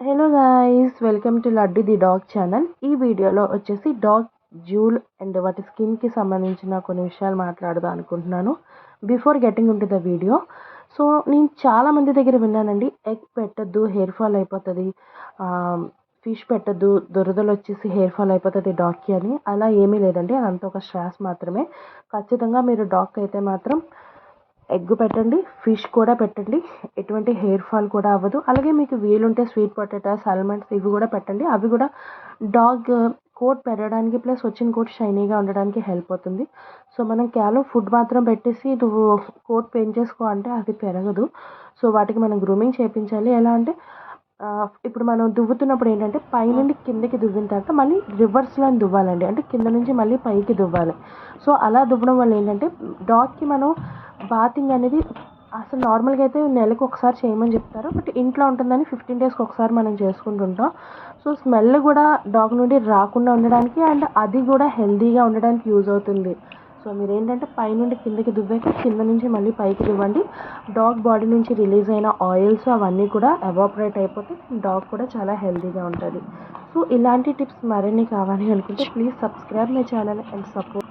Hello guys, welcome to laddu the dog channel. ఈ వీడియోలో వచ్చేసి డాగ్ జూల్ అండ్ వాటి స్కిన్కి సంబంధించిన కొన్ని విషయాలు మాట్లాడదాం అనుకుంటున్నాను. Before getting in to the video, so నేను చాలా మంది దగ్గర విన్నానండి, ఎగ్ పెట్టద్దు హెయిర్ ఫాల్ అయిపోతుంది, ఫిష్ పెట్టద్దు దురదలు వచ్చేసి హెయిర్ ఫాల్ అయిపోతుంది డాగ్కి అని. అలా ఏమీ లేదండి, అదంతా ఒక స్ట్రాస్ మాత్రమే. ఖచ్చితంగా మీరు డాగ్కి అయితే మాత్రం ఎగ్ పెట్టండి, ఫిష్ కూడా పెట్టండి, ఎటువంటి హెయిర్ ఫాల్ కూడా అవ్వదు. అలాగే మీకు వీలుంటే స్వీట్ పొటాటోస్, ఆల్మండ్స్ ఇవి కూడా పెట్టండి. అవి కూడా డాగ్ కోట్ పెరగడానికి ప్లస్ వచ్చిన కోట్ షైనీగా ఉండడానికి హెల్ప్ అవుతుంది. సో మనం కేవలం ఫుడ్ మాత్రం పెట్టేసి నువ్వు కోట్ పెంచేసుకో అంటే అది పెరగదు. సో వాటికి మనం గ్రూమింగ్ చేయించాలి. ఎలా అంటే ఇప్పుడు మనం దువ్వుతున్నప్పుడు ఏంటంటే పైనుండి కిందకి దువ్విన తర్వాత మళ్ళీ రివర్స్లో దువ్వాలండి, అంటే కింద నుంచి మళ్ళీ పైకి దువ్వాలి. సో అలా దువ్వడం వల్ల ఏంటంటే డాగ్కి మనం బాతింగ్ అనేది అసలు నార్మల్గా అయితే నెలకు ఒకసారి చేయమని చెప్తారు, బట్ ఇంట్లో ఉంటుందని 15 డేస్కి ఒకసారి మనం చేసుకుంటుంటాం. సో స్మెల్ కూడా డాగ్ నుండి రాకుండా ఉండడానికి అండ్ అది కూడా హెల్తీగా ఉండడానికి యూజ్ అవుతుంది. సో మీరు ఏంటంటే పైనుండి కిందకి దువ్వాక కింద నుంచి మళ్ళీ పైకి దువ్వండి. డాగ్ బాడీ నుంచి రిలీజ్ అయిన ఆయిల్స్ అవన్నీ కూడా ఎవాపరేట్ అయిపోతే డాగ్ కూడా చాలా హెల్తీగా ఉంటుంది. సో ఇలాంటి టిప్స్ మరిన్ని కావాలి అనుకుంటే please subscribe my channel and support.